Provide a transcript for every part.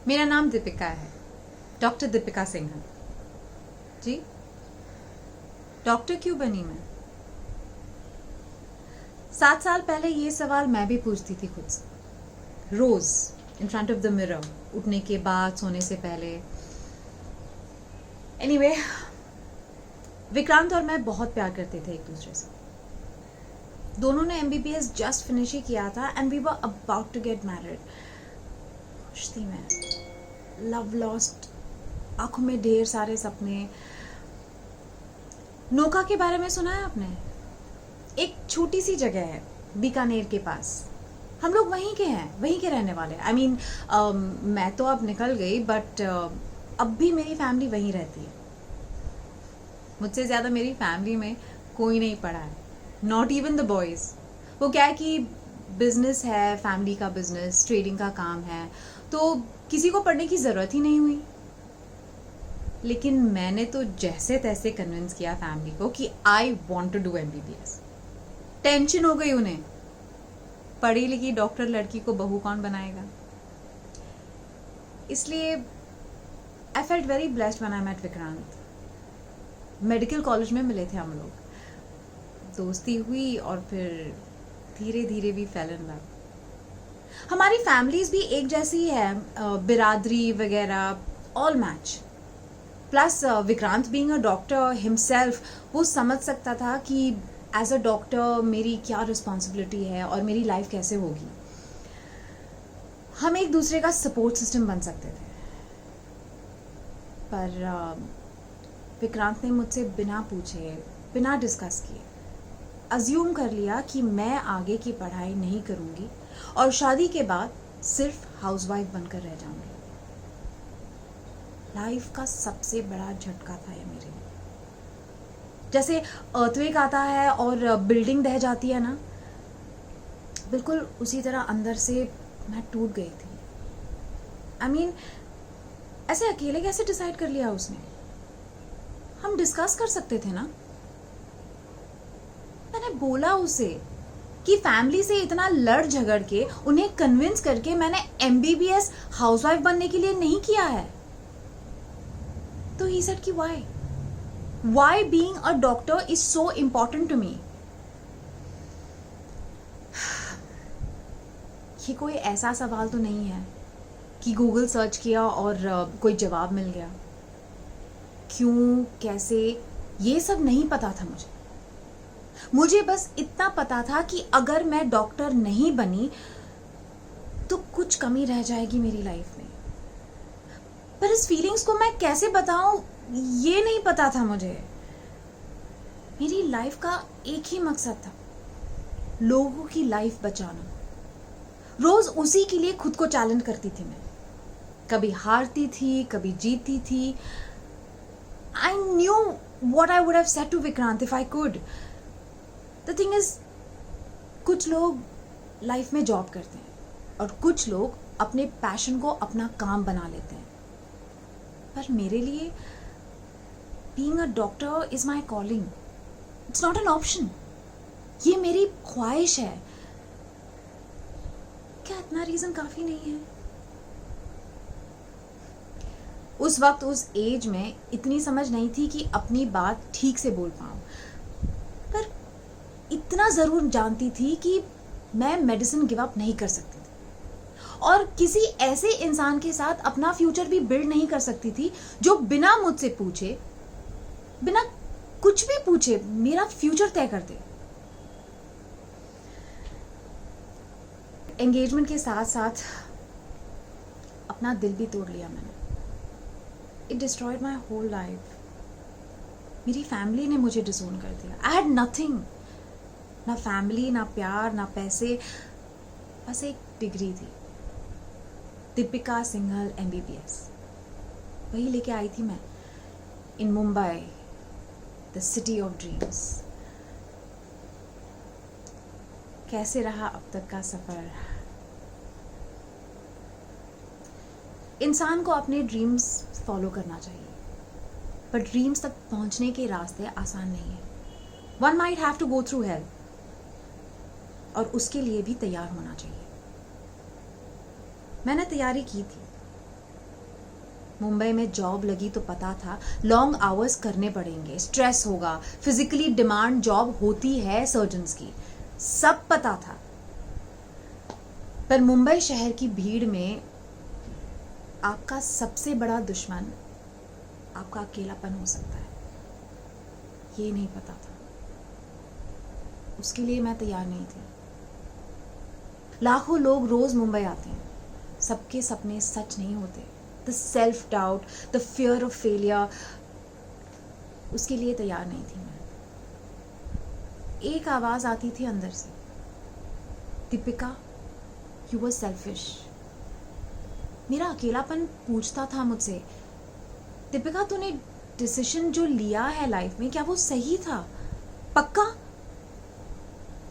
मेरा नाम दीपिका है, डॉक्टर दीपिका सिंघल। जी, डॉक्टर क्यों बनी मैं? 7 साल पहले ये सवाल मैं भी पूछती थी खुद से, रोज in front of the mirror, उठने के बाद, सोने से पहले। एनीवे, विक्रांत और मैं बहुत प्यार करते थे एक दूसरे से। दोनों ने MBBS जस्ट फिनिश ही किया था and we were about to get married. खुश थी मैं, लव लॉस्ट, आंखों में ढेर सारे सपने। नोका के बारे में सुना है आपने? एक छोटी सी जगह है बीकानेर के पास। हम लोग वहीं के हैं, वहीं के रहने वाले। आई मीन मैं तो अब निकल गई, बट अब भी मेरी फैमिली वहीं रहती है। मुझसे ज़्यादा मेरी फैमिली में कोई नहीं पढ़ा है, नॉट इवन द बॉयज़। वो क्या है कि बिजनेस है, फैमिली का बिजनेस, ट्रेडिंग का काम है, तो किसी को पढ़ने की ज़रूरत ही नहीं हुई। लेकिन मैंने तो जैसे तैसे कन्विंस किया फैमिली को कि I want to do MBBS। Tension हो गई उन्हें, पढ़ी लिखी डॉक्टर लड़की को बहू कौन बनाएगा। इसलिए I felt very blessed when I met Vikrant. Medical college में मिले थे हम लोग, दोस्ती हुई और फिर धीरे धीरे भी फेल इन लव। हमारी फैमिलीज भी एक जैसी है, बिरादरी वगैरह all match. Plus Vikrant being a doctor himself, वो समझ सकता था कि एज अ डॉक्टर मेरी क्या रिस्पॉन्सिबिलिटी है और मेरी लाइफ कैसे होगी। हम एक दूसरे का सपोर्ट सिस्टम बन सकते थे। पर विक्रांत ने मुझसे बिना पूछे, बिना डिस्कस किए अज्यूम कर लिया कि मैं आगे की पढ़ाई नहीं करूंगी और शादी के बाद सिर्फ हाउसवाइफ बनकर रह जाऊंगी। लाइफ का सबसे बड़ा झटका था ये मेरे लिए। जैसे अर्थक्वेक आता है और बिल्डिंग ढह जाती है ना, बिल्कुल उसी तरह अंदर से मैं टूट गई थी। आई मीन, ऐसे अकेले कैसे डिसाइड कर लिया उसने? हम डिस्कस कर सकते थे ना। मैंने बोला उसे कि फैमिली से इतना लड़ झगड़ के, उन्हें कन्विंस करके मैंने MBBS हाउसवाइफ बनने के लिए नहीं किया है। तो ही सेड कि why being a doctor is so important to me। ये कोई ऐसा सवाल तो नहीं है कि गूगल सर्च किया और कोई जवाब मिल गया। क्यों, कैसे, ये सब नहीं पता था मुझे बस इतना पता था कि अगर मैं डॉक्टर नहीं बनी तो कुछ कमी रह जाएगी मेरी लाइफ में। पर इस फीलिंग्स को मैं कैसे बताऊं, ये नहीं पता था मुझे। मेरी लाइफ का एक ही मकसद था, लोगों की लाइफ बचाना। रोज उसी के लिए खुद को चैलेंज करती थी मैं। कभी हारती थी, कभी जीतती थी। I knew what I would have said to Vikrant if I could. The thing is, कुछ लोग लाइफ में जॉब करते हैं और कुछ लोग अपने पैशन को अपना काम बना लेते हैं। पर मेरे लिए being a doctor is my calling. It's not an option. ये मेरी ख्वाहिश है। क्या इतना रीजन काफी नहीं है? उस वक्त, उस एज में इतनी समझ नहीं थी कि अपनी बात ठीक से बोल पाऊं, पर इतना जरूर जानती थी कि मैं मेडिसिन गिव अप नहीं कर सकती थी और किसी ऐसे इंसान के साथ अपना फ्यूचर भी बिल्ड नहीं कर सकती थी जो बिना मुझसे पूछे, बिना कुछ भी पूछे मेरा फ्यूचर तय कर दे। एंगेजमेंट के साथ साथ अपना दिल भी तोड़ लिया मैंने। It destroyed my whole life. मेरी फैमिली ने मुझे डिसोन कर दिया। I had nothing. ना फैमिली, ना प्यार, ना पैसे, बस एक डिग्री थी, दीपिका सिंघल MBBS। वही लेके आई थी मैं in Mumbai, the city of dreams. कैसे रहा अब तक का सफर? इंसान को अपने ड्रीम्स फॉलो करना चाहिए, पर ड्रीम्स तक पहुंचने के रास्ते आसान नहीं है। One might have to go through hell, और उसके लिए भी तैयार होना चाहिए। मैंने तैयारी की थी, मुंबई में जॉब लगी तो पता था लॉन्ग आवर्स करने पड़ेंगे, स्ट्रेस होगा, फिजिकली डिमांड जॉब होती है सर्जन्स की, सब पता था। पर मुंबई शहर की भीड़ में आपका सबसे बड़ा दुश्मन आपका अकेलापन हो सकता है, ये नहीं पता था। उसके लिए मैं तैयार नहीं थी। लाखों लोग रोज मुंबई आते हैं, सबके सपने सच नहीं होते। The self doubt, the fear of failure, उसके लिए तैयार नहीं थी मैं। एक आवाज आती थी अंदर से, दीपिका यू वर सेल्फिश। मेरा अकेलापन पूछता था मुझसे, दीपिका तूने डिसीजन जो लिया है लाइफ में, क्या वो सही था? पक्का?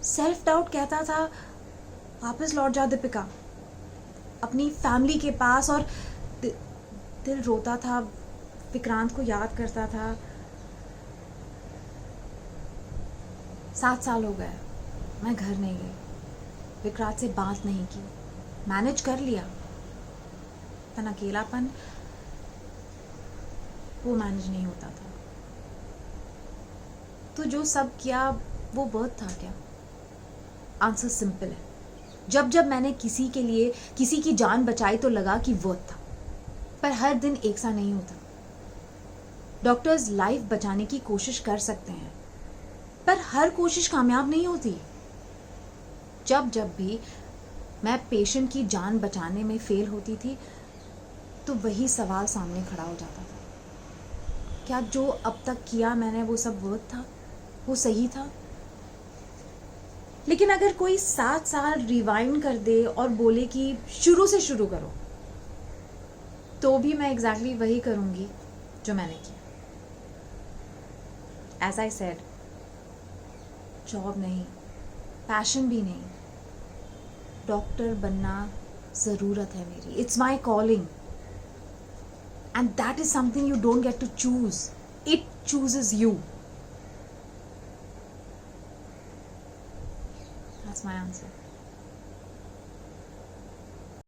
सेल्फ डाउट कहता था वापस लौट जा दीपिका, अपनी फैमिली के पास। और दिल रोता था, विक्रांत को याद करता था। 7 साल हो गए, मैं घर नहीं गई, विक्रांत से बात नहीं की, मैनेज कर लिया, पर अकेलापन वो मैनेज नहीं होता था। तो जो सब किया वो वर्थ था क्या? आंसर सिंपल है। जब जब मैंने किसी के लिए किसी की जान बचाई तो लगा कि वर्थ था, पर हर दिन एक सा नहीं होता। डॉक्टर्स लाइफ बचाने की कोशिश कर सकते हैं, पर हर कोशिश कामयाब नहीं होती। जब जब भी मैं पेशेंट की जान बचाने में फेल होती थी तो वही सवाल सामने खड़ा हो जाता था, क्या जो अब तक किया मैंने वो सब वर्थ था, वो सही था? लेकिन अगर कोई 7 साल रिवाइंड कर दे और बोले कि शुरू से शुरू करो, तो भी मैं एग्जैक्टली वही करूंगी जो मैंने किया। एज आई सेड, जॉब नहीं, पैशन भी नहीं, डॉक्टर बनना जरूरत है मेरी। It's my calling and that is something you don't get to choose, it chooses you. That's my answer.